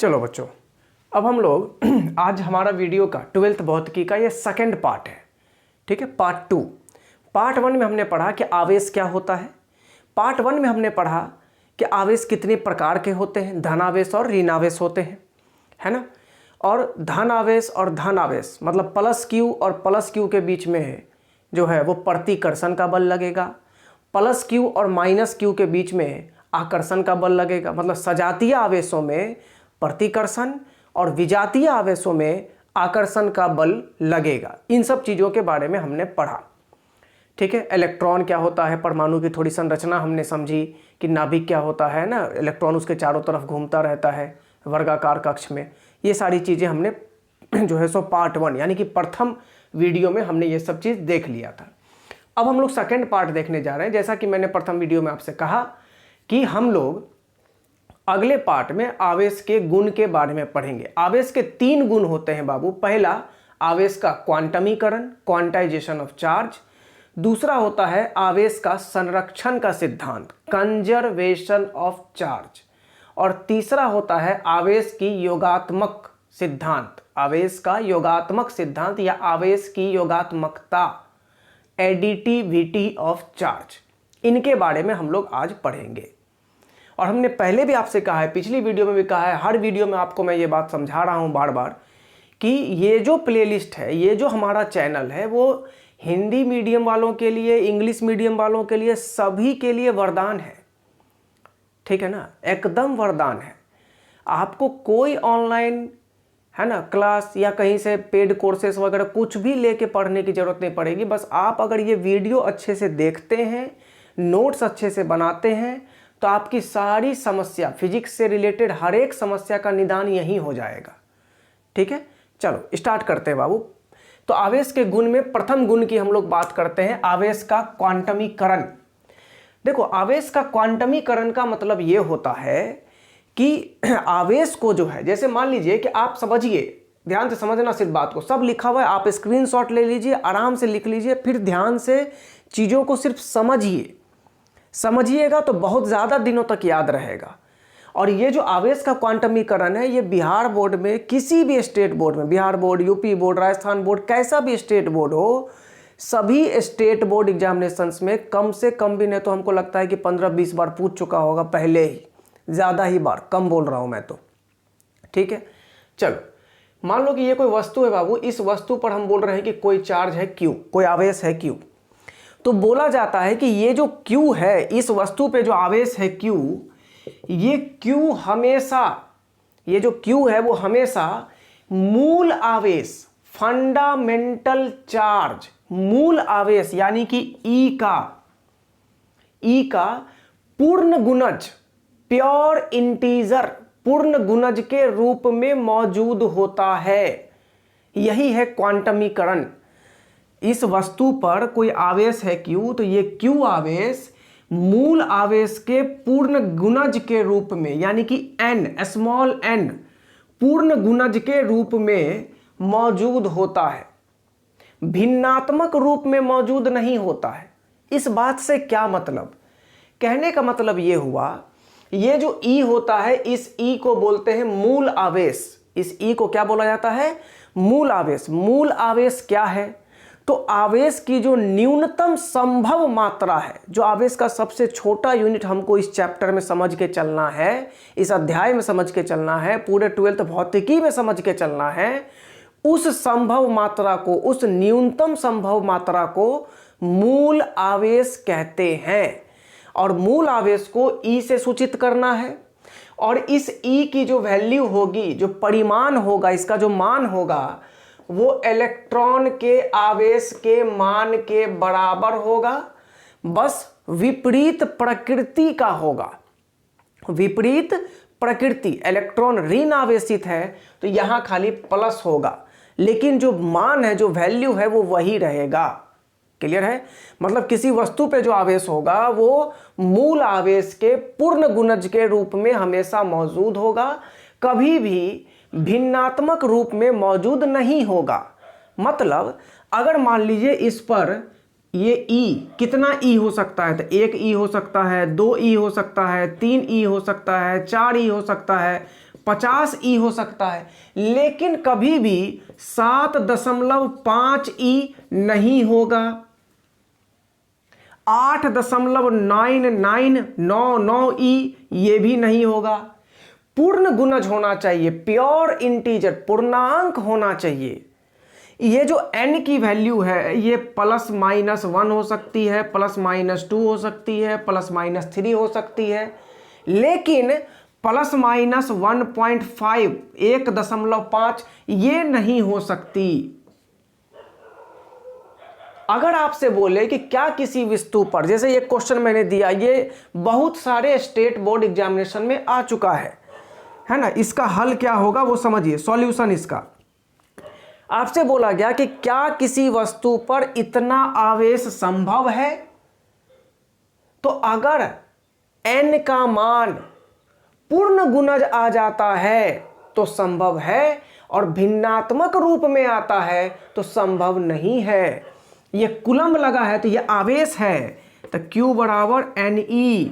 चलो बच्चों, अब हम लोग आज हमारा वीडियो का 12th भौतिकी का ये सेकंड पार्ट है। ठीक है, पार्ट 2। पार्ट 1 में हमने पढ़ा कि आवेश क्या होता है। पार्ट 1 में हमने पढ़ा कि आवेश कितने प्रकार के होते हैं, धनावेश और ऋणावेश होते हैं, है ना। और धन आवेश और धन आवेश मतलब प्लस क्यू और प्लस क्यू के बीच में जो है वो प्रतिकर्षण का बल लगेगा। प्लस क्यू और माइनस क्यू के बीच में आकर्षण का बल लगेगा। मतलब सजातीय आवेशों में प्रतिकर्षण और विजातीय आवेशों में आकर्षण का बल लगेगा। इन सब चीज़ों के बारे में हमने पढ़ा। ठीक है, इलेक्ट्रॉन क्या होता है, परमाणु की थोड़ी संरचना हमने समझी कि नाभिक क्या होता है ना, इलेक्ट्रॉन उसके चारों तरफ घूमता रहता है वर्गाकार कक्ष में। ये सारी चीज़ें हमने जो है सो पार्ट 1 यानी कि प्रथम वीडियो में हमने ये सब चीज़ देख लिया था। अब हम लोग सेकंड पार्ट देखने जा रहे हैं। जैसा कि मैंने प्रथम वीडियो में आपसे कहा कि हम लोग अगले पार्ट में आवेश के गुण के बारे में पढ़ेंगे। आवेश के 3 गुण होते हैं बाबू। पहला, आवेश का क्वांटमीकरण, क्वांटाइजेशन ऑफ चार्ज। दूसरा होता है आवेश का संरक्षण का सिद्धांत, कंजर्वेशन ऑफ चार्ज। और तीसरा होता है आवेश की योगात्मक सिद्धांत, आवेश का योगात्मक सिद्धांत या आवेश की योगात्मकता, एडिटिविटी ऑफ चार्ज। इनके बारे में हम लोग आज पढ़ेंगे। और हमने पहले भी आपसे कहा है, पिछली वीडियो में भी कहा है, हर वीडियो में आपको मैं ये बात समझा रहा हूँ बार बार कि ये जो प्लेलिस्ट है, ये जो हमारा चैनल है, वो हिंदी मीडियम वालों के लिए, इंग्लिश मीडियम वालों के लिए, सभी के लिए वरदान है। ठीक है ना, एकदम वरदान है। आपको कोई ऑनलाइन है ना क्लास या कहीं से पेड कोर्सेस वगैरह कुछ भी लेके पढ़ने की ज़रूरत नहीं पड़ेगी। बस आप अगर ये वीडियो अच्छे से देखते हैं, नोट्स अच्छे से बनाते हैं, तो आपकी सारी समस्या, फिजिक्स से रिलेटेड हर एक समस्या का निदान यहीं हो जाएगा। ठीक है, चलो स्टार्ट करते हैं बाबू। तो आवेश के गुण में प्रथम गुण की हम लोग बात करते हैं, आवेश का क्वांटमीकरण। देखो, आवेश का क्वांटमीकरण का मतलब ये होता है कि आवेश को जो है, जैसे मान लीजिए कि आप समझिए, ध्यान से समझना सिर्फ बात को, सब लिखा हुआ है, आप स्क्रीनशॉट ले लीजिए, आराम से लिख लीजिए, फिर ध्यान से चीज़ों को सिर्फ समझिएगा तो बहुत ज़्यादा दिनों तक याद रहेगा। और ये जो आवेश का क्वांटमीकरण है, ये बिहार बोर्ड में, किसी भी स्टेट बोर्ड में, Bihar board, UP board, Rajasthan board, कैसा भी स्टेट बोर्ड हो, सभी स्टेट बोर्ड एग्जामिनेशंस में कम से कम भी नहीं तो हमको लगता है कि 15-20 बार पूछ चुका होगा पहले ही, ज़्यादा ही बार, कम बोल रहा हूँ मैं तो। ठीक है, चलो मान लो कि ये कोई वस्तु है बाबू, इस वस्तु पर हम बोल रहे हैं कि कोई चार्ज है Q, कोई आवेश है Q। तो बोला जाता है कि ये जो Q है, इस वस्तु पे जो आवेश है Q, ये Q हमेशा, ये जो Q है वो हमेशा मूल आवेश, फंडामेंटल चार्ज, मूल आवेश यानी कि E का पूर्ण गुणज, प्योर इंटीजर, पूर्ण गुणज के रूप में मौजूद होता है। यही है क्वांटमीकरण। इस वस्तु पर कोई आवेश है Q, तो ये Q आवेश मूल आवेश के पूर्ण गुणज के रूप में यानी कि n, स्मॉल n, पूर्ण गुणज के रूप में मौजूद होता है, भिन्नात्मक रूप में मौजूद नहीं होता है। इस बात से क्या मतलब, कहने का मतलब ये हुआ, ये जो E होता है, इस E को बोलते हैं मूल आवेश। इस E को क्या बोला जाता है, मूल आवेश। मूल आवेश क्या है, तो आवेश की जो न्यूनतम संभव मात्रा है, जो आवेश का सबसे छोटा यूनिट हमको इस चैप्टर में समझ के चलना है, इस अध्याय में समझ के चलना है, पूरे 12th भौतिकी में समझ के चलना है, उस संभव मात्रा को, उस न्यूनतम संभव मात्रा को मूल आवेश कहते हैं। और मूल आवेश को E से सूचित करना है, और इस E की जो वैल्यू होगी, जो परिमाण होगा, इसका जो मान होगा, वो इलेक्ट्रॉन के आवेश के मान के बराबर होगा, बस विपरीत प्रकृति का होगा। विपरीत प्रकृति, इलेक्ट्रॉन ऋण आवेशित है तो यहां खाली प्लस होगा, लेकिन जो मान है, जो वैल्यू है, वो वही रहेगा। क्लियर है, मतलब किसी वस्तु पे जो आवेश होगा वो मूल आवेश के पूर्ण गुणज के रूप में हमेशा मौजूद होगा, कभी भी भिन्नात्मक रूप में मौजूद नहीं होगा। मतलब अगर मान लीजिए इस पर ये E, कितना E हो सकता है, तो 1 E हो सकता है, 2 E हो सकता है, 3 E हो सकता है, 4 E हो सकता है, 50 ई हो सकता है, लेकिन कभी भी 7.5 ई नहीं होगा, 8.9999 ई ये भी नहीं होगा। पूर्ण गुणज होना चाहिए, प्योर इंटीजर, पूर्णांक होना चाहिए। ये जो n की वैल्यू है ये ±1 हो सकती है, ±2 हो सकती है, ±3 हो सकती है, लेकिन ±1.5 1.5 ये नहीं हो सकती। अगर आपसे बोले कि क्या किसी वस्तु पर, जैसे ये क्वेश्चन मैंने दिया, ये बहुत सारे स्टेट बोर्ड एग्जामिनेशन में आ चुका है ना, इसका हल क्या होगा वो समझिए, सॉल्यूशन इसका। आपसे बोला गया कि क्या किसी वस्तु पर इतना आवेश संभव है, तो अगर n का मान पूर्ण गुणज आ जाता है तो संभव है, और भिन्नात्मक रूप में आता है तो संभव नहीं है। ये कूलम्ब लगा है तो ये आवेश है, तो Q बराबर Ne,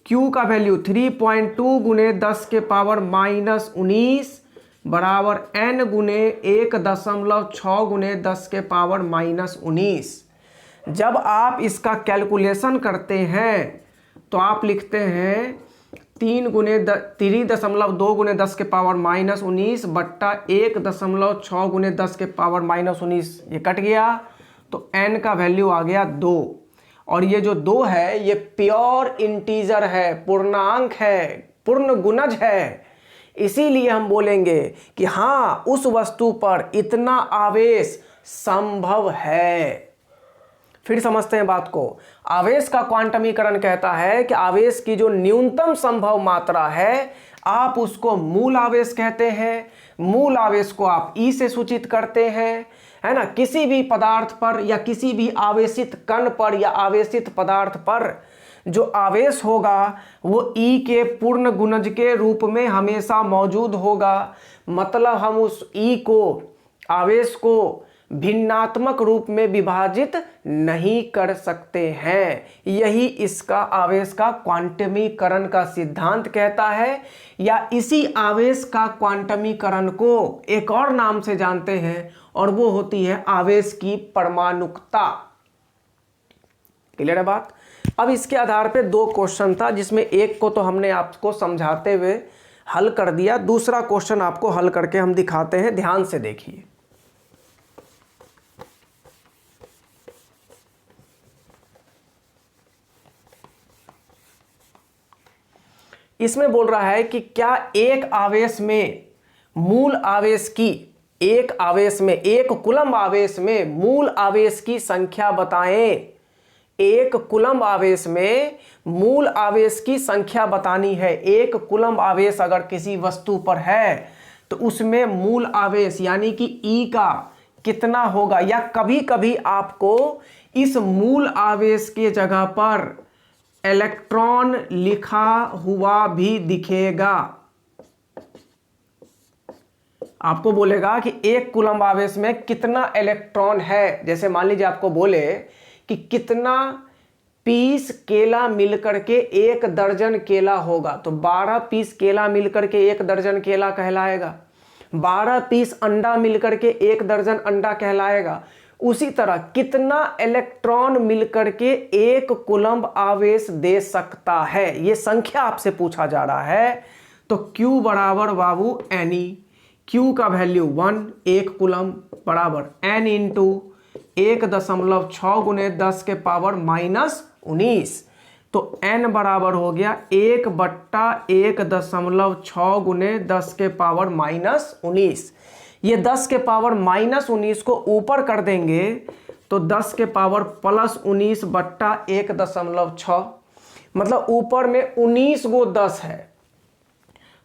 Q का वैल्यू 3.2 गुने 10 के पावर -19 बराबर n गुने 1.6 गुने 10 के पावर -19। जब आप इसका कैलकुलेशन करते हैं तो आप लिखते हैं 3.2 गुने 10 के पावर -19 बट्टा 1.6 गुने 10 के पावर -19, ये कट गया तो n का वैल्यू आ गया 2। और ये जो 2 है ये प्योर इंटीजर है, पूर्णांक है, पूर्ण गुणज है। इसीलिए हम बोलेंगे कि हाँ, उस वस्तु पर इतना आवेश संभव है। फिर समझते हैं बात को। आवेश का क्वांटमीकरण कहता है कि आवेश की जो न्यूनतम संभव मात्रा है आप उसको मूल आवेश कहते हैं। मूल आवेश को आप ई से सूचित करते हैं, है ना। किसी भी पदार्थ पर या किसी भी आवेशित कण पर या आवेशित पदार्थ पर जो आवेश होगा वो ई के पूर्ण गुणज के रूप में हमेशा मौजूद होगा। मतलब हम उस ई को, आवेश को भिन्नात्मक रूप में विभाजित नहीं कर सकते हैं। यही इसका आवेश का क्वांटमीकरण का सिद्धांत कहता है, या इसी आवेश का क्वांटमीकरण को एक और नाम से जानते हैं और वो होती है आवेश की परमाणुकता। क्लियर है बात। अब इसके आधार पे 2 क्वेश्चन था, जिसमें एक को तो हमने आपको समझाते हुए हल कर दिया, दूसरा क्वेश्चन आपको हल करके हम दिखाते हैं, ध्यान से देखिए। इसमें बोल रहा है कि क्या एक आवेश में मूल आवेश की, एक आवेश में, एक कूलम्ब आवेश में मूल आवेश की संख्या बताएं। एक कूलम्ब आवेश में मूल आवेश की संख्या बतानी है। एक कूलम्ब आवेश अगर किसी वस्तु पर है तो उसमें मूल आवेश यानी कि ई का कितना होगा, या कभी कभी आपको इस मूल आवेश के जगह पर इलेक्ट्रॉन लिखा हुआ भी दिखेगा। आपको बोलेगा कि एक कूलम्ब आवेश में कितना इलेक्ट्रॉन है। जैसे मान लीजिए आपको बोले कि कितना पीस केला मिलकर के 1 दर्जन केला होगा, तो 12 पीस केला मिलकर के 1 दर्जन केला कहलाएगा। 12 पीस अंडा मिलकर के 1 दर्जन अंडा कहलाएगा। उसी तरह कितना इलेक्ट्रॉन मिलकर के एक कूलम्ब आवेश दे सकता है, ये संख्या आपसे पूछा जा रहा है। तो Q बराबर बाबू Ne, Q का वैल्यू 1, 1 कूलम्ब बराबर N इंटू 1.6 गुने 10 के पावर -19। तो N बराबर हो गया 1 बट्टा 1.6 गुने 10 के पावर -19। ये 10 के पावर -19 को ऊपर कर देंगे तो 10 के पावर +19 बट्टा 1.6, मतलब ऊपर में 19 गो 10 है।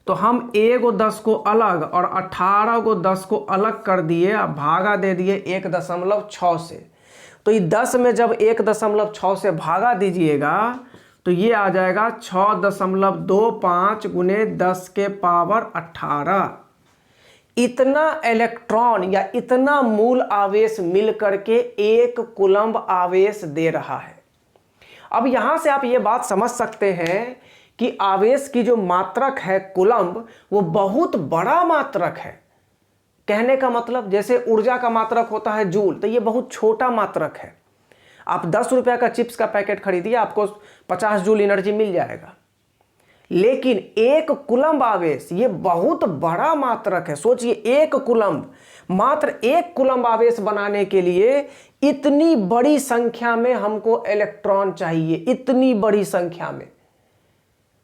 तो हम 1 गो 10 को अलग और 18 गो 10 को अलग कर दिए, अब भागा दे दिए 1.6 से। तो ये 10 में जब 1.6 से भागा दीजिएगा तो ये आ जाएगा 6.25 गुने 10 के पावर 18। इतना इलेक्ट्रॉन या इतना मूल आवेश मिल करके एक कूलम्ब आवेश दे रहा है। अब यहां से आप ये बात समझ सकते हैं कि आवेश की जो मात्रक है कूलम्ब, वो बहुत बड़ा मात्रक है। कहने का मतलब जैसे ऊर्जा का मात्रक होता है जूल, तो ये बहुत छोटा मात्रक है। आप 10 रुपये का चिप्स का पैकेट खरीदिए, आपको 50 जूल एनर्जी मिल जाएगा। लेकिन एक कूलम्ब आवेश ये बहुत बड़ा मात्रक है। सोचिए, एक कूलम्ब, मात्र एक कूलम्ब आवेश बनाने के लिए इतनी बड़ी संख्या में हमको इलेक्ट्रॉन चाहिए, इतनी बड़ी संख्या में।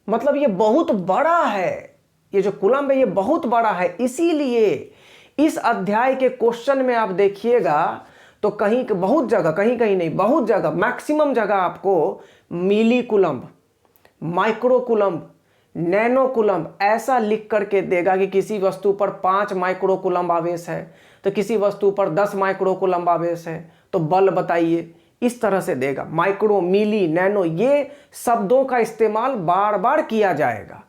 मतलब ये बहुत बड़ा है, ये जो कूलम्ब है ये बहुत बड़ा है। इसीलिए इस अध्याय के क्वेश्चन में आप देखिएगा तो कहीं बहुत जगह, कहीं कहीं नहीं, बहुत जगह, मैक्सिमम जगह आपको मिली coulomb, micro coulomb, nano coulomb ऐसा लिख करके देगा कि किसी वस्तु पर 5 माइक्रो कूलम्ब आवेश है, तो किसी वस्तु पर 10 माइक्रो कूलम्ब आवेश है, तो बल बताइए। इस तरह से देगा। माइक्रो, मिली, नैनो, ये शब्दों का इस्तेमाल बार बार किया जाएगा।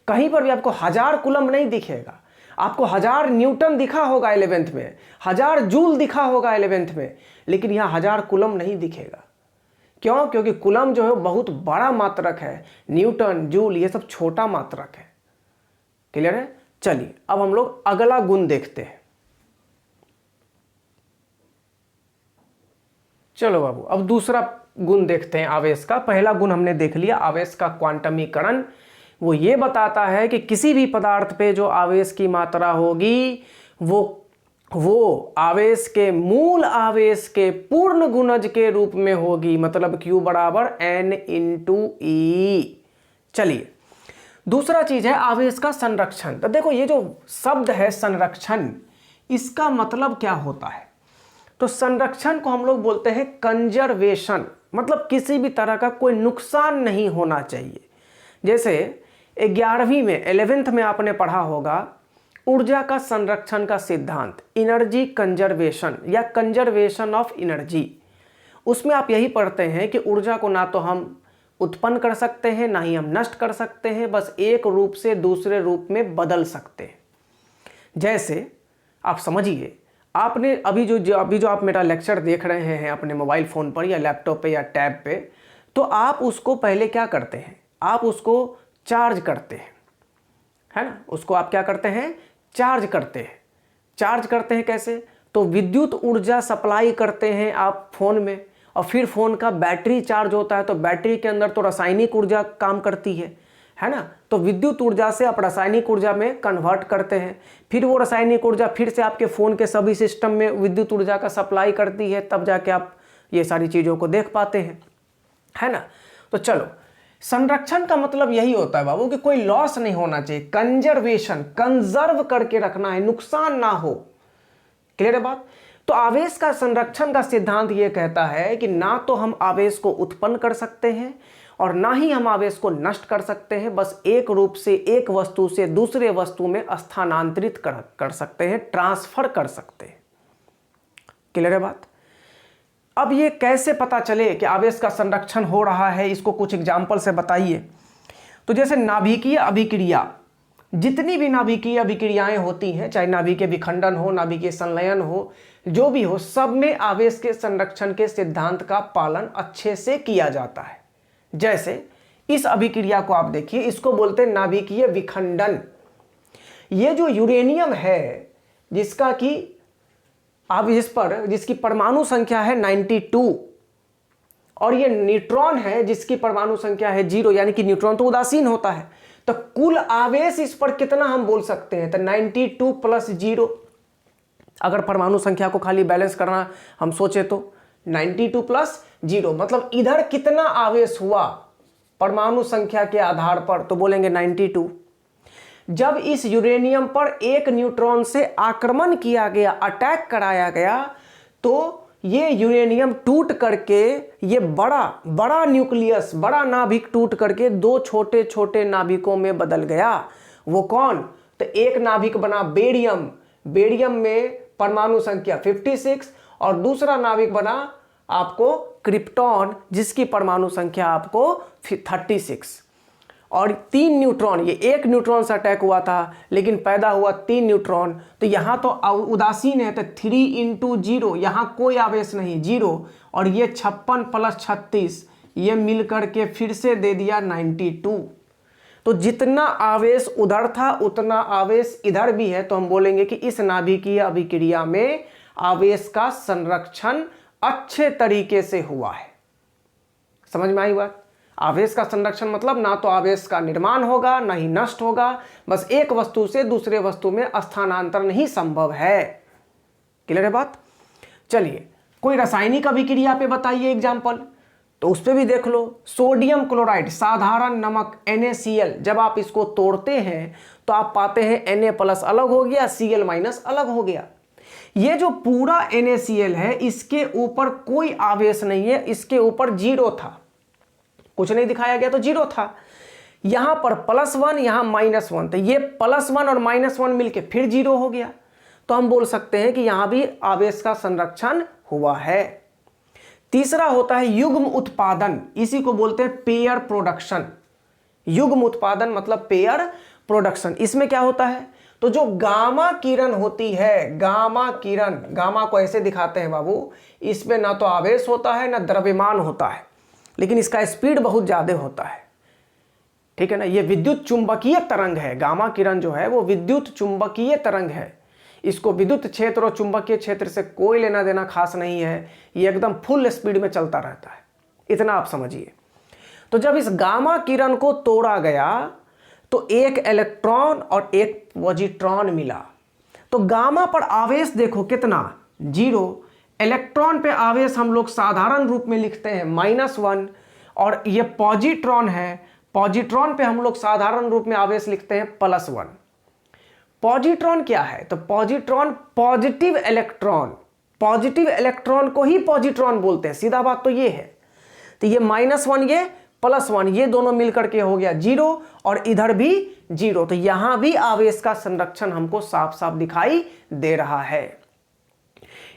कहीं पर भी आपको 1000 कूलम्ब नहीं दिखेगा, आपको 1000 न्यूटन दिखा होगा 11th में, 1000 जूल दिखा होगा 11th में, लेकिन यहाँ 1000 कूलम्ब नहीं दिखेगा। क्यों? क्योंकि कूलम्ब जो है बहुत बड़ा मात्रक है, न्यूटन, जूल ये सब छोटा मात्रक है। क्लियर है? चलिए अब हम लोग अगला गुण देखते हैं। चलो बाबू, अब दूसरा गुण देखते हैं आवेश का। पहला गुण हमने देख लिया, आवेश का क्वांटमीकरण। वो ये बताता है कि किसी भी पदार्थ पे जो आवेश की मात्रा होगी वो आवेश के मूल आवेश के पूर्ण गुणज के रूप में होगी, मतलब Q बराबर N × E। चलिए दूसरा चीज है आवेश का संरक्षण। तो देखो ये जो शब्द है संरक्षण, इसका मतलब क्या होता है? तो संरक्षण को हम लोग बोलते हैं कंजर्वेशन, मतलब किसी भी तरह का कोई नुकसान नहीं होना चाहिए। जैसे 11वीं में 11th में आपने पढ़ा होगा ऊर्जा का संरक्षण का सिद्धांत, एनर्जी कंजर्वेशन या कंजर्वेशन ऑफ एनर्जी। उसमें आप यही पढ़ते हैं कि ऊर्जा को ना तो हम उत्पन्न कर सकते हैं, ना ही हम नष्ट कर सकते हैं, बस एक रूप से दूसरे रूप में बदल सकते हैं। जैसे आप समझिए, आपने अभी जो आप मेरा लेक्चर देख रहे हैं अपने मोबाइल फ़ोन पर या लैपटॉप पे या टैब पे, तो आप उसको पहले क्या करते हैं? आप उसको चार्ज करते हैं, है ना? उसको आप क्या करते हैं? चार्ज करते हैं। चार्ज करते हैं कैसे? तो विद्युत ऊर्जा सप्लाई करते हैं आप फ़ोन में, और फिर फ़ोन का बैटरी चार्ज होता है, तो बैटरी के अंदर तो रासायनिक ऊर्जा काम करती है ना? तो विद्युत ऊर्जा से आप रासायनिक ऊर्जा में कन्वर्ट करते हैं, फिर वो रासायनिक ऊर्जा फिर से आपके फ़ोन के सभी सिस्टम में विद्युत ऊर्जा का सप्लाई करती है, तब जाके आप ये सारी चीज़ों को देख पाते हैं, है ना? तो चलो, संरक्षण का मतलब यही होता है बाबू कि कोई लॉस नहीं होना चाहिए, कंजर्वेशन, कंजर्व करके रखना है, नुकसान ना हो। क्लियर है बात? तो आवेश का संरक्षण का सिद्धांत ये कहता है कि ना तो हम आवेश को उत्पन्न कर सकते हैं और ना ही हम आवेश को नष्ट कर सकते हैं, बस एक रूप से एक वस्तु से दूसरे वस्तु में स्थानांतरित कर सकते हैं, ट्रांसफर कर सकते हैं। क्लियर है बात? अब ये कैसे पता चले कि आवेश का संरक्षण हो रहा है, इसको कुछ एग्जाम्पल से बताइए। तो जैसे नाभिकीय अभिक्रिया, जितनी भी नाभिकीय अभिक्रियाएं होती हैं, चाहे नाभिकीय विखंडन हो, नाभिकीय संलयन हो, जो भी हो, सब में आवेश के संरक्षण के सिद्धांत का पालन अच्छे से किया जाता है। जैसे इस अभिक्रिया को आप देखिए, इसको बोलते हैं नाभिकीय विखंडन। ये जो यूरेनियम है जिसका कि अब जिसकी परमाणु संख्या है 92 और ये न्यूट्रॉन है जिसकी परमाणु संख्या है 0, यानी कि न्यूट्रॉन तो उदासीन होता है, तो कुल आवेश इस पर कितना हम बोल सकते हैं? तो 92 + 0। अगर परमाणु संख्या को खाली बैलेंस करना हम सोचे तो 92 + 0, मतलब इधर कितना आवेश हुआ परमाणु संख्या के आधार पर, तो बोलेंगे 92। जब इस यूरेनियम पर एक न्यूट्रॉन से आक्रमण किया गया, अटैक कराया गया, तो ये यूरेनियम टूट करके, ये बड़ा न्यूक्लियस, बड़ा नाभिक टूट करके 2 छोटे छोटे नाभिकों में बदल गया। वो कौन? तो एक नाभिक बना बेरियम, बेरियम में परमाणु संख्या 56, और दूसरा नाभिक बना आपको क्रिप्टॉन जिसकी परमाणु संख्या आपको 36। और 3 न्यूट्रॉन, ये एक न्यूट्रॉन से अटैक हुआ था लेकिन पैदा हुआ 3 न्यूट्रॉन, तो यहाँ तो उदासीन है, तो 3 × 0, यहाँ कोई आवेश नहीं, 0, और ये 56 + 36, ये मिल करके फिर से दे दिया 92। तो जितना आवेश उधर था उतना आवेश इधर भी है, तो हम बोलेंगे कि इस नाभिकीय अभिक्रिया में आवेश का संरक्षण अच्छे तरीके से हुआ है। समझ में आई बात? आवेश का संरक्षण मतलब ना तो आवेश का निर्माण होगा ना ही नष्ट होगा, बस एक वस्तु से दूसरे वस्तु में स्थानांतरण ही संभव है। क्लियर है बात? चलिए कोई रासायनिक अभिक्रिया पे बताइए एग्जाम्पल, तो उस पर भी देख लो। सोडियम क्लोराइड साधारण नमक NaCl, जब आप इसको तोड़ते हैं तो आप पाते हैं Na+ अलग हो गया, Cl- अलग हो गया। ये जो पूरा NaCl है इसके ऊपर कोई आवेश नहीं है, इसके ऊपर 0 था, कुछ नहीं दिखाया गया तो 0 था। यहां पर +1 यहां -1, तो ये +1 और -1 मिलके फिर 0 हो गया। तो हम बोल सकते हैं कि यहां भी आवेश का संरक्षण हुआ है। तीसरा होता है युग्म उत्पादन, इसी को बोलते हैं पेयर प्रोडक्शन। युग्म उत्पादन मतलब पेयर प्रोडक्शन। इसमें क्या होता है, तो जो गामा किरण होती है, गामा किरण, गामा को ऐसे दिखाते हैं बाबू, इसमें ना तो आवेश होता है ना द्रव्यमान होता है, लेकिन इसका स्पीड बहुत ज्यादा होता है। ठीक है ना, ये विद्युत चुंबकीय तरंग है। गामा किरण जो है वो विद्युत चुंबकीय तरंग है। इसको विद्युत क्षेत्र और चुंबकीय क्षेत्र से कोई लेना देना खास नहीं है, ये एकदम फुल स्पीड में चलता रहता है, इतना आप समझिए। तो जब इस गामा किरण को तोड़ा गया तो एक इलेक्ट्रॉन और एक पॉजिट्रॉन मिला। तो गामा पर आवेश देखो कितना, 0। इलेक्ट्रॉन पे आवेश हम लोग साधारण रूप में लिखते हैं -1, और ये पॉजिट्रॉन है, पॉजिट्रॉन पे हम लोग साधारण रूप में आवेश लिखते हैं +1। पॉजिट्रॉन क्या है, तो positron positive electron, positive electron को ही पॉजिट्रॉन बोलते हैं, सीधा बात तो ये है। तो ये -1 ये +1 ये दोनों मिलकर के हो गया 0, और इधर भी 0। तो यहां भी आवेश का संरक्षण हमको साफ साफ दिखाई दे रहा है।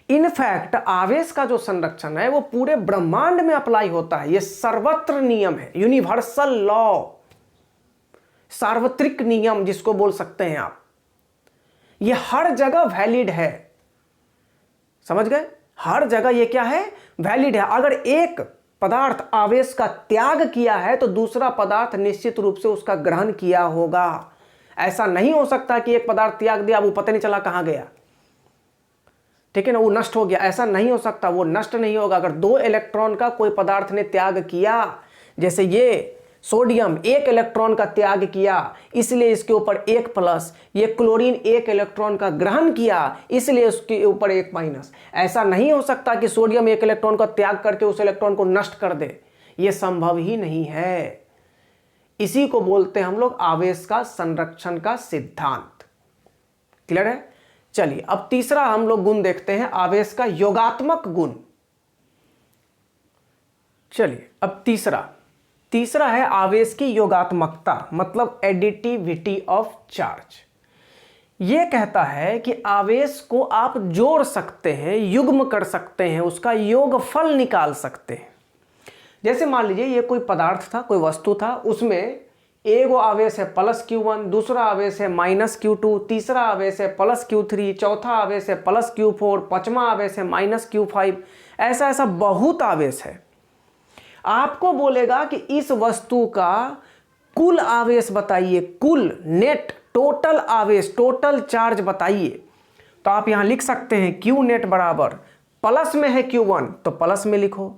इनफैक्ट आवेश का जो संरक्षण है वो पूरे ब्रह्मांड में अप्लाई होता है, ये सर्वत्र नियम है, यूनिवर्सल लॉ, सार्वत्रिक नियम जिसको बोल सकते हैं आप। ये हर जगह वैलिड है, समझ गए? हर जगह ये क्या है, वैलिड है। अगर एक पदार्थ आवेश का त्याग किया है तो दूसरा पदार्थ निश्चित रूप से उसका ग्रहण किया होगा। ऐसा नहीं हो सकता कि एक पदार्थ त्याग दिया, वो पता नहीं चला कहां गया, ठीक है ना, वो नष्ट हो गया, ऐसा नहीं हो सकता, वो नष्ट नहीं होगा। अगर 2 इलेक्ट्रॉन का कोई पदार्थ ने त्याग किया, जैसे ये सोडियम 1 इलेक्ट्रॉन का त्याग किया इसलिए इसके ऊपर 1+, ये क्लोरीन 1 इलेक्ट्रॉन का ग्रहण किया इसलिए उसके ऊपर 1-, ऐसा नहीं हो सकता कि सोडियम 1 इलेक्ट्रॉन का त्याग करके उस इलेक्ट्रॉन को नष्ट कर दे, ये संभव ही नहीं है। इसी को बोलते हैं हम लोग आवेश का संरक्षण का सिद्धांत। क्लियर है? चलिए अब तीसरा हम लोग गुण देखते हैं, आवेश का योगात्मक गुण। चलिए अब तीसरा है आवेश की योगात्मकता, मतलब एडिटिविटी ऑफ चार्ज। यह कहता है कि आवेश को आप जोड़ सकते हैं, युग्म कर सकते हैं, उसका योगफल निकाल सकते हैं। जैसे मान लीजिए ये कोई पदार्थ था, कोई वस्तु था, उसमें एगो आवेश है +Q1, दूसरा आवेश है -Q2, तीसरा आवेश है +Q3, चौथा आवेश है +Q4, पांचवा आवेश है -Q5, ऐसा बहुत आवेश है। आपको बोलेगा कि इस वस्तु का कुल आवेश बताइए, कुल नेट टोटल आवेश, टोटल चार्ज बताइए। तो आप यहां लिख सकते हैं Q नेट बराबर, प्लस में है Q1 तो प्लस में लिखो,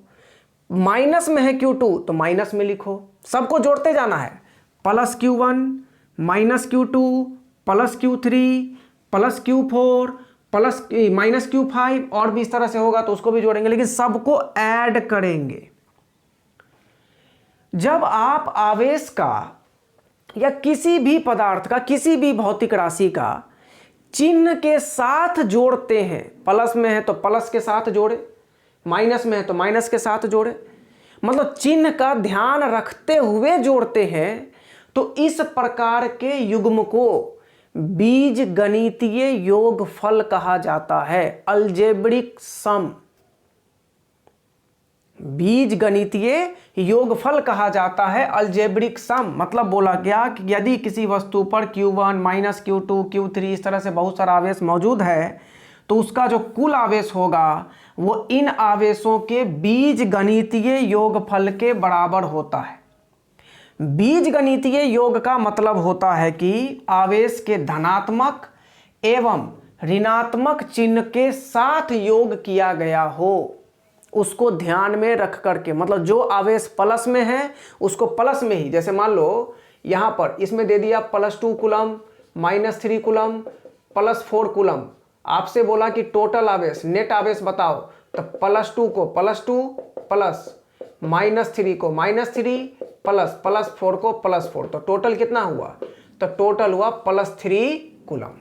माइनस में है Q2 तो माइनस में लिखो, सबको जोड़ते जाना है। +Q1 -Q2 +Q3 +Q4 -Q5, और भी इस तरह से होगा तो उसको भी जोड़ेंगे, लेकिन सबको ऐड करेंगे। जब आप आवेश का या किसी भी पदार्थ का, किसी भी भौतिक राशि का चिन्ह के साथ जोड़ते हैं, प्लस में है तो प्लस के साथ जोड़े, माइनस में है तो माइनस के साथ जोड़े, मतलब चिन्ह का ध्यान रखते हुए जोड़ते हैं, तो इस प्रकार के युग्म को बीज गणितीय योगफल कहा जाता है, अलजेब्रिक सम। बीज गणितीय योगफल कहा जाता है अलजेब्रिक सम। मतलब बोला गया कि यदि किसी वस्तु पर Q1 -Q2 Q3 इस तरह से बहुत सारा आवेश मौजूद है तो उसका जो कुल आवेश होगा वो इन आवेशों के बीजगणितीय योगफल के बराबर होता है। बीजगणितीय योग का मतलब होता है कि आवेश के धनात्मक एवं ऋणात्मक चिन्ह के साथ योग किया गया हो, उसको ध्यान में रख करके, मतलब जो आवेश प्लस में है उसको प्लस में ही, जैसे मान लो यहां पर इसमें दे दिया +2 कूलम, -3 कूलम, +4 कूलम। आपसे बोला कि टोटल आवेश, नेट आवेश बताओ, तो +2 को +2 प्लस -3 को -3 प्लस +4 को +4, तो टोटल कितना हुआ? तो टोटल हुआ +3 कूलम।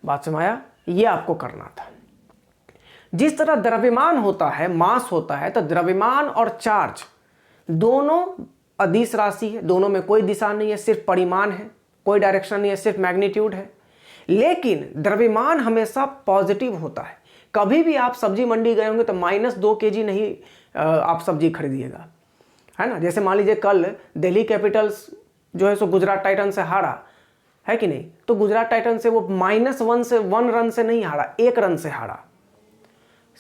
बात समझ आया? ये आपको करना था। जिस तरह द्रव्यमान होता है, मास होता है, तो द्रव्यमान और चार्ज दोनों अदिश राशि है, दोनों में कोई दिशा नहीं है, सिर्फ परिमाण है, कोई डायरेक्शन नहीं है, सिर्फ मैग्नीट्यूड है। लेकिन द्रव्यमान हमेशा पॉजिटिव होता है। कभी भी आप सब्जी मंडी गए होंगे तो -2 kg नहीं आप सब्जी खरीदिएगा, है ना। जैसे मान लीजिए कल दिल्ली कैपिटल्स जो है सो गुजरात टाइटन से हारा, है कि नहीं, तो गुजरात टाइटन से वो -1 रन से नहीं हारा, 1 रन से हारा।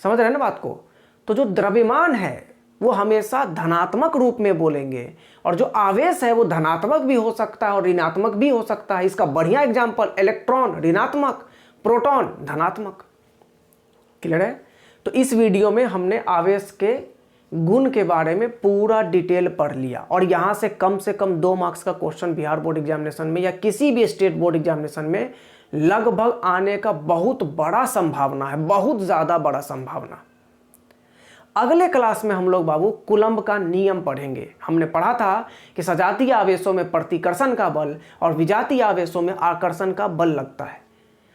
समझ रहे हैं ना बात को। तो जो द्रव्यमान है वो हमेशा धनात्मक रूप में बोलेंगे, और जो आवेश है वो धनात्मक भी हो सकता है और ऋणात्मक भी हो सकता है। इसका बढ़िया एग्जांपल इलेक्ट्रॉन ऋणात्मक, प्रोटॉन धनात्मक। क्लियर है? तो इस वीडियो में हमने आवेश के गुण के बारे में पूरा डिटेल पढ़ लिया, और यहां से कम 2 मार्क्स का क्वेश्चन बिहार बोर्ड एग्जामिनेशन में या किसी भी स्टेट बोर्ड एग्जामिनेशन में लगभग आने का बहुत बड़ा संभावना है, बहुत ज्यादा बड़ा संभावना। अगले क्लास में हम लोग बाबू कूलम्ब का नियम पढ़ेंगे। हमने पढ़ा था कि सजातीय आवेशों में प्रतिकर्षण का बल और विजातीय आवेशों में आकर्षण का बल लगता है।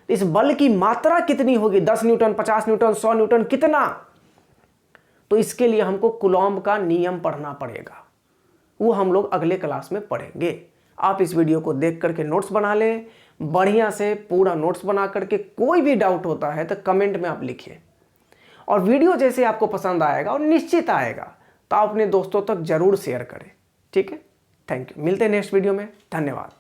इस बल की मात्रा कितनी होगी, 10 न्यूटन, 50 न्यूटन, 100 न्यूटन, कितना? तो इसके लिए हमको कूलम्ब का नियम पढ़ना पड़ेगा, वो हम लोग अगले क्लास में पढ़ेंगे। आप इस वीडियो को देख करके नोट्स बना लें, बढ़िया से पूरा नोट्स बना करके। कोई भी डाउट होता है तो कमेंट में आप लिखिए, और वीडियो जैसे आपको पसंद आएगा और निश्चित आएगा तो आप अपने दोस्तों तक जरूर शेयर करें। ठीक है, थैंक यू। मिलते हैं नेक्स्ट वीडियो में। धन्यवाद।